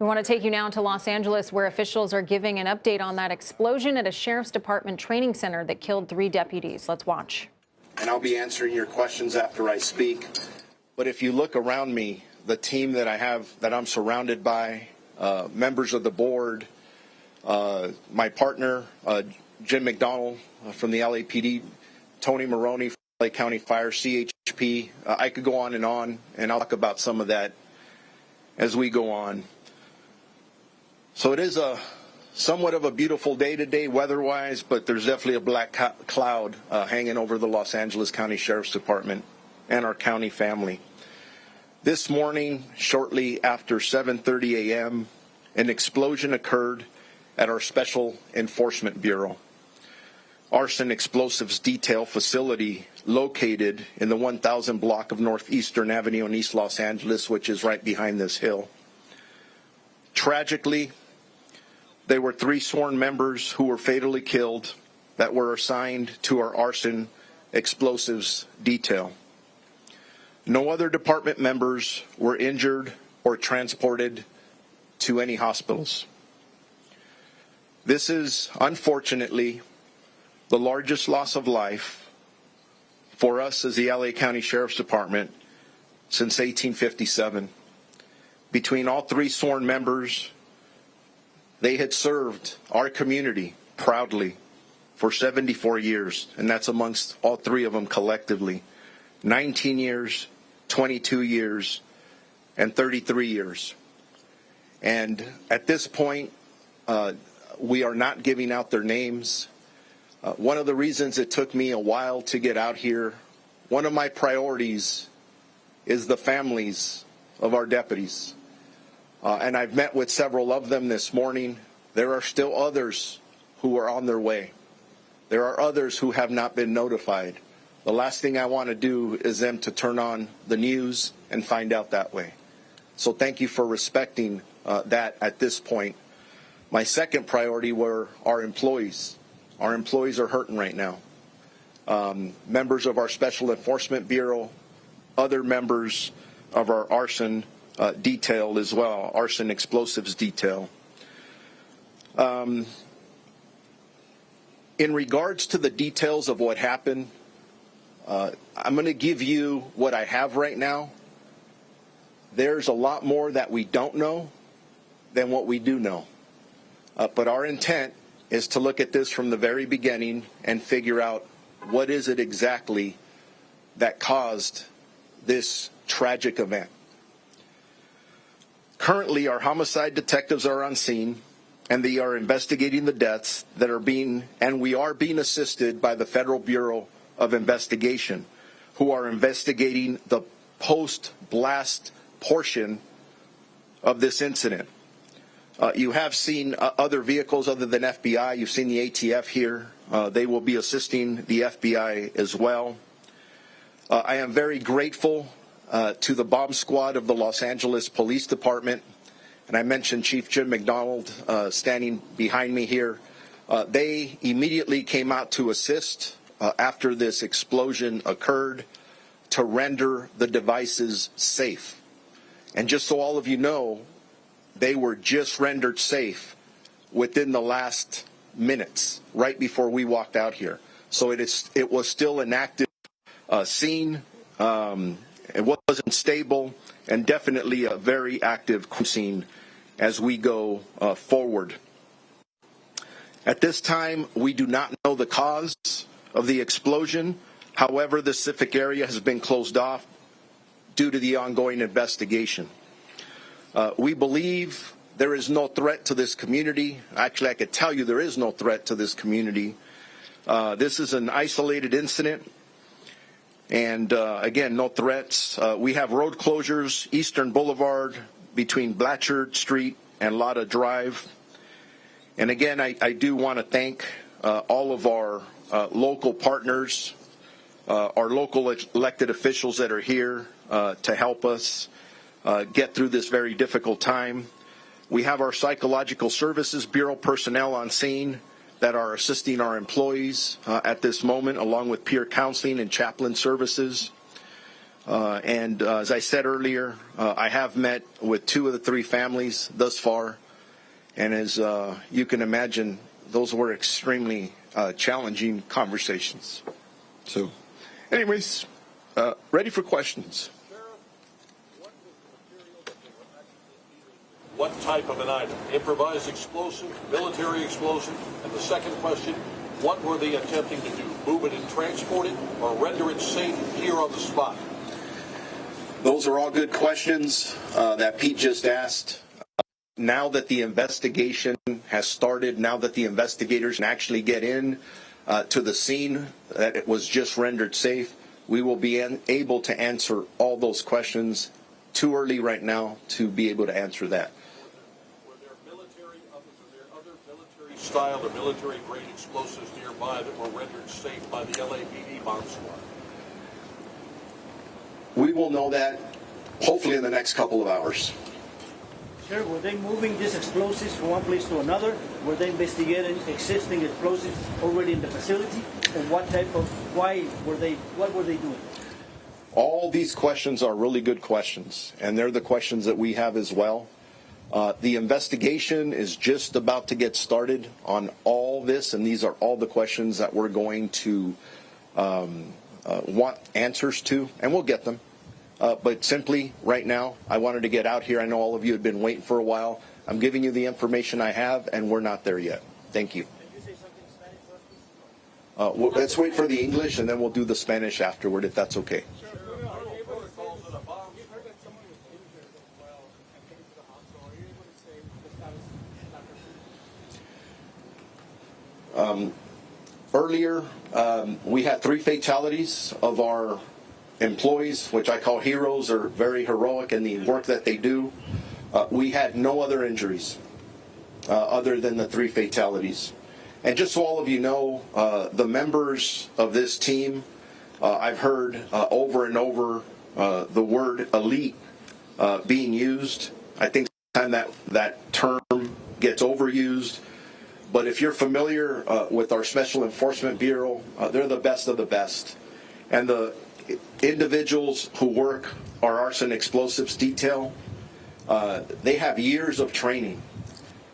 We want to take you now to Los Angeles, where officials are giving an update on that explosion at a sheriff's department training center that killed 3 deputies. Let's watch. And I'll be answering your questions after I speak. But if you look around me, the team that I have, that I'm surrounded by, members of the board, my partner, Jim McDonald from the LAPD, Tony Maroney from LA County Fire, CHP. I could go on, and I'll talk about some of that as we go on. So it is somewhat of a beautiful day today weather-wise, but there's definitely a black cloud hanging over the Los Angeles County Sheriff's Department and our county family. This morning, shortly after 7:30 a.m., an explosion occurred at our Special Enforcement Bureau, arson explosives detail facility located in the 1000 block of Northeastern Avenue in East Los Angeles, which is right behind this hill. Tragically, there were 3 sworn members who were fatally killed that were assigned to our arson explosives detail. No other department members were injured or transported to any hospitals. This is, unfortunately, the largest loss of life for us as the LA County Sheriff's Department since 1857. Between all 3 sworn members, they had served our community proudly for 74 years, and that's amongst all 3 of them collectively. 19 years, 22 years, and 33 years. And at this point, we are not giving out their names. One of the reasons it took me a while to get out here, one of my priorities is the families of our deputies. And I've met with several of them this morning. There are still others who are on their way. There are others who have not been notified. The last thing I want to do is them to turn on the news and find out that way. So thank you for respecting that at this point. My second priority were our employees. Our employees are hurting right now. Members of our Special Enforcement Bureau, other members of our arson detail as well, arson explosives detail. In regards to the details of what happened, I'm going to give you what I have right now. There's a lot more that we don't know than what we do know. But our intent is to look at this from the very beginning and figure out what is it exactly that caused this tragic event. Currently, our homicide detectives are on scene, and they are investigating the deaths that are we are being assisted by the Federal Bureau of Investigation, who are investigating the post-blast portion of this incident. You have seen other vehicles other than FBI. You've seen the ATF here. They will be assisting the FBI as well. I am very grateful to the bomb squad of the Los Angeles Police Department, and I mentioned Chief Jim McDonald standing behind me here. They immediately came out to assist after this explosion occurred to render the devices safe. And just so all of you know, they were just rendered safe within the last minutes, right before we walked out here. So it was still an active scene. It wasn't stable, and definitely a very active scene as we go forward. At this time, we do not know the cause of the explosion. However, the Pacific area has been closed off due to the ongoing investigation. We believe there is no threat to this community. Actually, I could tell you there is no threat to this community. This is an isolated incident. And again, no threats. We have road closures, Eastern Boulevard between Blatchard Street and Lotta Drive. And again, I do want to thank all of our local partners, our local elected officials that are here to help us get through this very difficult time. We have our Psychological Services Bureau personnel on scene that are assisting our employees at this moment, along with peer counseling and chaplain services. And as I said earlier, I have met with 2 of the 3 families thus far. And as you can imagine, those were extremely challenging conversations. So, anyways, ready for questions. What type of an item? Improvised explosive, military explosive? And the second question, what were they attempting to do? Move it and transport it, or render it safe here on the spot? Those are all good questions that Pete just asked. Now that the investigation has started, now that the investigators can actually get in to the scene that it was just rendered safe, we will be able to answer all those questions. Too early right now to be able to answer that. Were there other military style or military grade explosives nearby that were rendered safe by the LAPD bomb squad? We will know that hopefully in the next couple of hours. Sir, were they moving these explosives from one place to another? Were they investigating existing explosives already in the facility? And what were they doing? All these questions are really good questions, and they're the questions that we have as well. The investigation is just about to get started on all this, and these are all the questions that we're going to want answers to, and we'll get them. But simply, right now, I wanted to get out here. I know all of you have been waiting for a while. I'm giving you the information I have, and we're not there yet. Thank you. Can you say something in Spanish for us, please? Let's wait for the English, and then we'll do the Spanish afterward, if that's okay. Earlier, we had 3 fatalities of our employees, which I call heroes, or very heroic in the work that they do. We had no other injuries other than the 3 fatalities. And just so all of you know, the members of this team, I've heard over and over the word elite being used. I think sometimes that term gets overused. But if you're familiar with our Special Enforcement Bureau, they're the best of the best. And the individuals who work our arson explosives detail, they have years of training.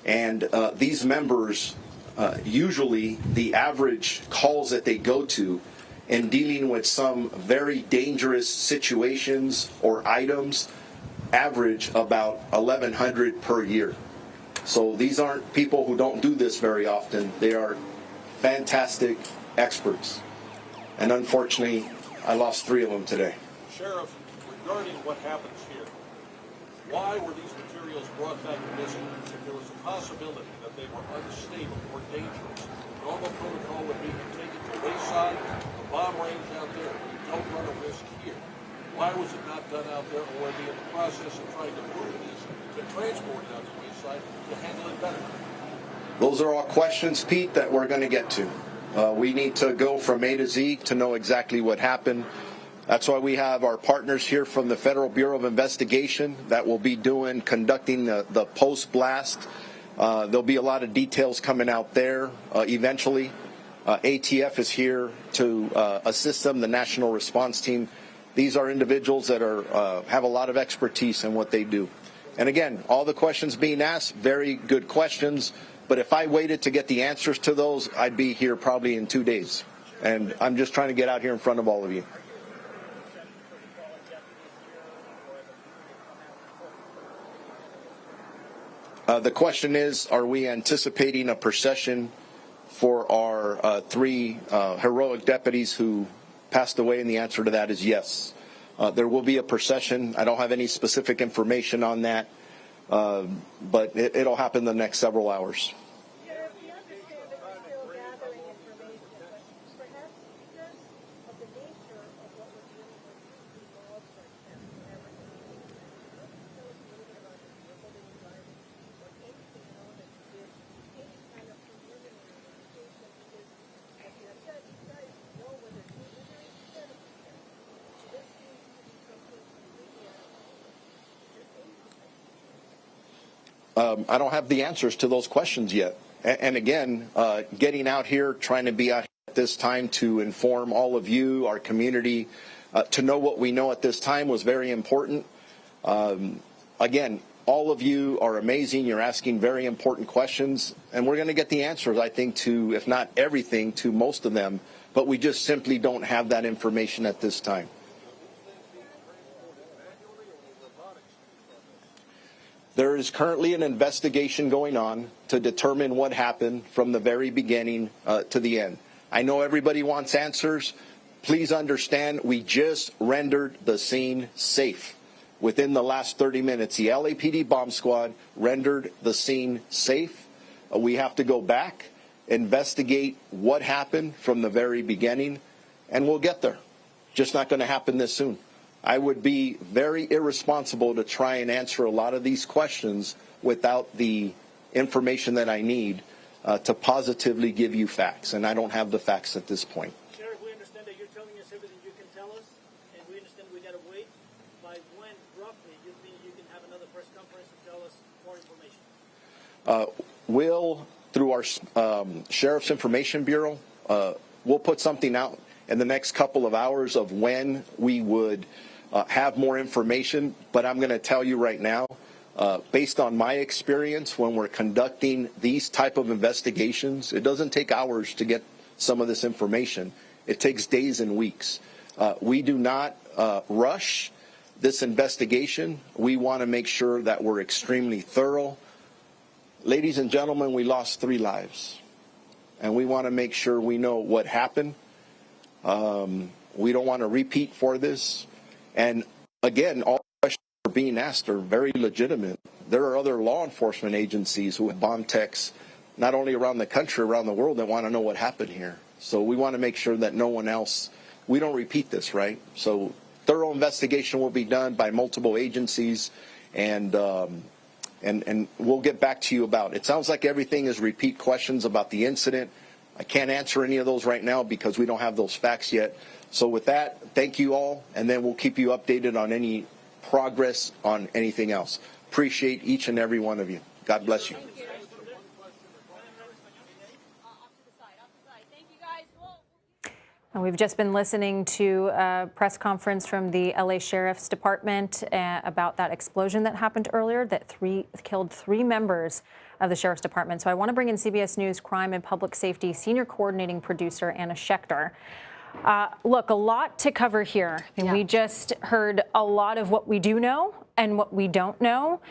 And these members, usually the average calls that they go to in dealing with some very dangerous situations or items average about 1,100 per year. So these aren't people who don't do this very often. They are fantastic experts. And unfortunately, I lost 3 of them today. Sheriff, regarding what happens here, why were these materials brought back to missing? If there was a possibility that they were unstable or dangerous, normal protocol would be to take it to wayside, the bomb range out there. You don't run a risk here. Why was it not done out there, or were they in the process of trying to move this to transport it out to wayside to handle it better? Those are all questions, Pete, that we're going to get to. We need to go from A to Z to know exactly what happened. That's why we have our partners here from the Federal Bureau of Investigation that will be conducting the post-blast. There'll be a lot of details coming out there eventually. ATF is here to assist them, the National Response Team. These are individuals that have a lot of expertise in what they do. And again, all the questions being asked, very good questions. But if I waited to get the answers to those, I'd be here probably in 2 days. And I'm just trying to get out here in front of all of you. The question is, are we anticipating a procession for our 3 heroic deputies who passed away? And the answer to that is yes. There will be a procession. I don't have any specific information on that. But it'll happen in the next several hours. Sheriff, we understand that you're still gathering information, but perhaps because of the nature of what we're dealing with, laws, for example, everything, tell us a little bit about the building environment or anything at all that you did, any kind of preliminary investigation, because as you have said, you guys know whether it's preliminary or so this seems to be something completely out of your agency. I don't have the answers to those questions yet. And again, getting out here, trying to be out here at this time to inform all of you, our community, To know what we know at this time was very important. Again, all of you are amazing. You're asking very important questions, and we're going to get the answers, I think, to, if not everything, to most of them, but we just simply don't have that information at this time. There is currently an investigation going on to determine what happened from the very beginning to the end. I know everybody wants answers. Please understand, we just rendered the scene safe. Within the last 30 minutes, the LAPD bomb squad rendered the scene safe. We have to go back, investigate what happened from the very beginning, and we'll get there. Just not going to happen this soon. I would be very irresponsible to try and answer a lot of these questions without the information that I need to positively give you facts, and I don't have the facts at this point. Sheriff, we understand that you're telling us everything you can tell us, and we understand we got to wait. By when, roughly, you think you can have another press conference to tell us more information? We'll, through our Sheriff's Information Bureau, we'll put something out in the next couple of hours of when we would have more information, but I'm going to tell you right now, based on my experience, when we're conducting these type of investigations, it doesn't take hours to get some of this information. It takes days and weeks. We do not rush this investigation. We want to make sure that we're extremely thorough. Ladies and gentlemen, we lost 3 lives, and we want to make sure we know what happened. We don't want to repeat for this. And again, all questions are being asked are very legitimate. There are other law enforcement agencies who have bomb techs, not only around the country, around the world, that want to know what happened here. So we want to make sure that no one else, we don't repeat this, right? So thorough investigation will be done by multiple agencies, and we'll get back to you about it. It sounds like everything is repeat questions about the incident. I can't answer any of those right now because we don't have those facts yet. So with that, thank you all, and then we'll keep you updated on any progress on anything else. Appreciate each and every one of you. God bless you. And we've just been listening to a press conference from the LA Sheriff's Department about that explosion that happened earlier that killed 3 members of the Sheriff's Department. So I want to bring in CBS News Crime and Public Safety Senior Coordinating Producer Anna Schecter. Look, a lot to cover here. And we just heard a lot of what we do know and what we don't know.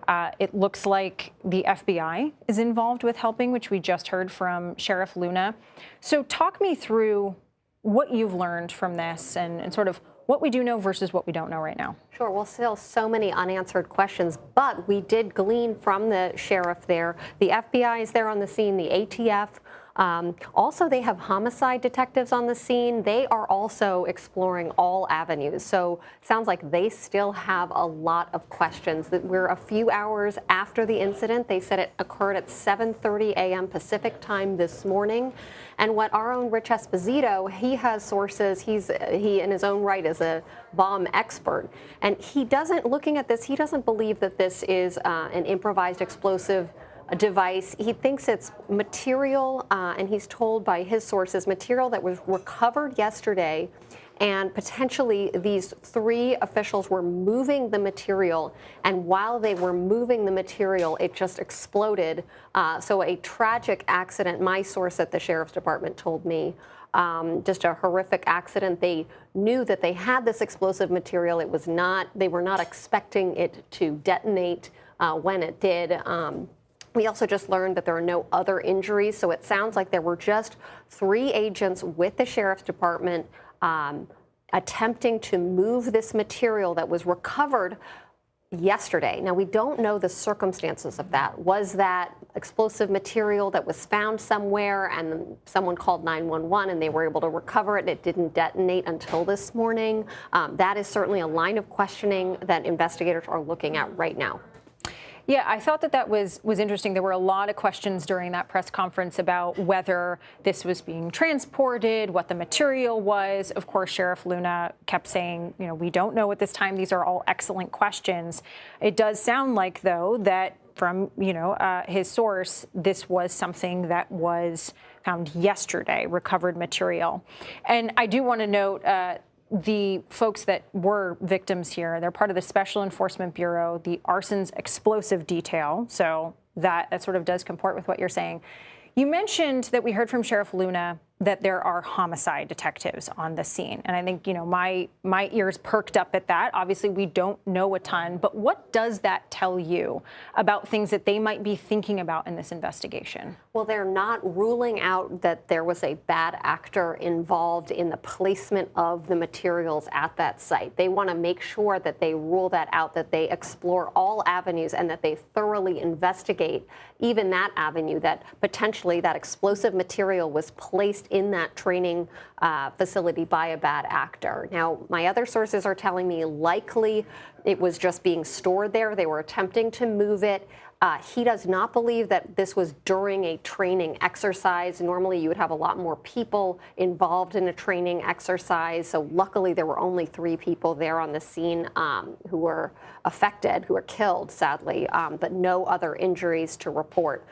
It looks like the FBI is involved with helping, which we just heard from Sheriff Luna. So talk me through what you've learned from this and sort of what we do know versus what we don't know right now. Sure. Well, still so many unanswered questions, but we did glean from the sheriff there. The FBI is there on the scene, the ATF. Also, they have homicide detectives on the scene. They are also exploring all avenues. So it sounds like they still have a lot of questions. That we're a few hours after the incident. They said it occurred at 7:30 a.m. Pacific time this morning. And what our own Rich Esposito, he has sources. He in his own right is a bomb expert. And he doesn't, looking at this, he doesn't believe that this is an improvised explosive device. He thinks it's material, and he's told by his sources, material that was recovered yesterday, and potentially these 3 officials were moving the material, and while they were moving the material, it just exploded. So a tragic accident, my source at the Sheriff's Department told me. Just a horrific accident. They knew that they had this explosive material. It was not, they were not expecting it to detonate when it did. We also just learned that there are no other injuries, so it sounds like there were just 3 agents with the Sheriff's Department attempting to move this material that was recovered yesterday. Now, we don't know the circumstances of that. Was that explosive material that was found somewhere and someone called 911 and they were able to recover it and it didn't detonate until this morning? That is certainly a line of questioning that investigators are looking at right now. Yeah, I thought that was interesting. There were a lot of questions during that press conference about whether this was being transported, what the material was. Of course, Sheriff Luna kept saying, you know, we don't know at this time. These are all excellent questions. It does sound like, though, that from, his source, this was something that was found yesterday, recovered material. And I do want to note, the folks that were victims here, they're part of the Special Enforcement Bureau, the arson's explosive detail. So that sort of does comport with what you're saying. You mentioned that we heard from Sheriff Luna that there are homicide detectives on the scene. And I think, my ears perked up at that. Obviously, we don't know a ton, but what does that tell you about things that they might be thinking about in this investigation? Well, they're not ruling out that there was a bad actor involved in the placement of the materials at that site. They want to make sure that they rule that out, that they explore all avenues, and that they thoroughly investigate even that avenue, that potentially that explosive material was placed in that training facility by a bad actor. Now, my other sources are telling me likely it was just being stored there. They were attempting to move it. He does not believe that this was during a training exercise. Normally, you would have a lot more people involved in a training exercise. So luckily, there were only 3 people there on the scene who were affected, who were killed, sadly, but no other injuries to report.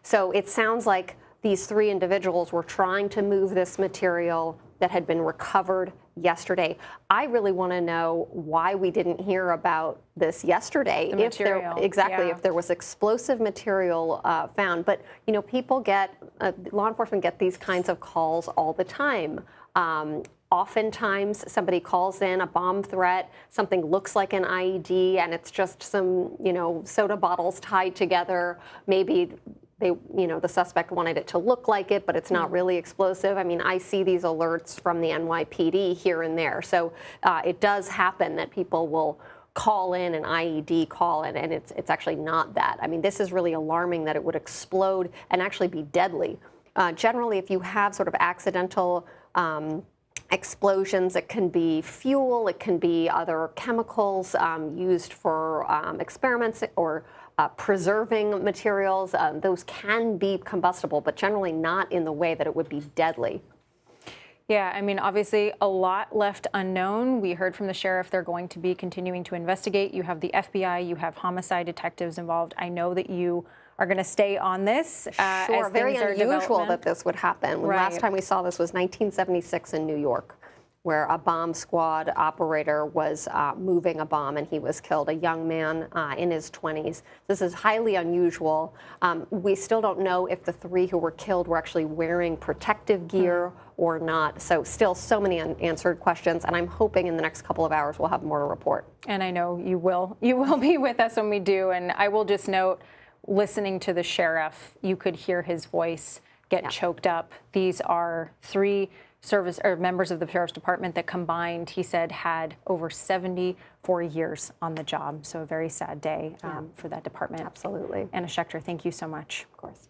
So it sounds like these 3 individuals were trying to move this material that had been recovered yesterday. I really want to know why we didn't hear about this yesterday. If there was explosive material found. But people get law enforcement get these kinds of calls all the time. Oftentimes, somebody calls in a bomb threat, something looks like an IED, and it's just some soda bottles tied together. Maybe the suspect wanted it to look like it, but it's not really explosive. I mean, I see these alerts from the NYPD here and there. So it does happen that people will call in an IED call, and it's actually not that. I mean, this is really alarming that it would explode and actually be deadly. Generally, if you have sort of accidental explosions, it can be fuel, it can be other chemicals used for experiments or preserving materials. Those can be combustible, but generally not in the way that it would be deadly. Yeah, I mean, obviously a lot left unknown. We heard from the sheriff they're going to be continuing to investigate. You have the FBI, you have homicide detectives involved. I know that you are going to stay on this. Sure, very unusual that this would happen. Right. Last time we saw this was 1976 in New York, where a bomb squad operator was moving a bomb and he was killed, a young man in his 20s. This is highly unusual. We still don't know if the 3 who were killed were actually wearing protective gear or not. So still so many unanswered questions, and I'm hoping in the next couple of hours we'll have more to report. And I know you will. You will be with us when we do. And I will just note, listening to the sheriff, you could hear his voice get choked up. These are 3 members of the sheriff's department that combined, he said, had over 74 years on the job. So a very sad day for that department. Absolutely. Anna Schecter, thank you so much. Of course.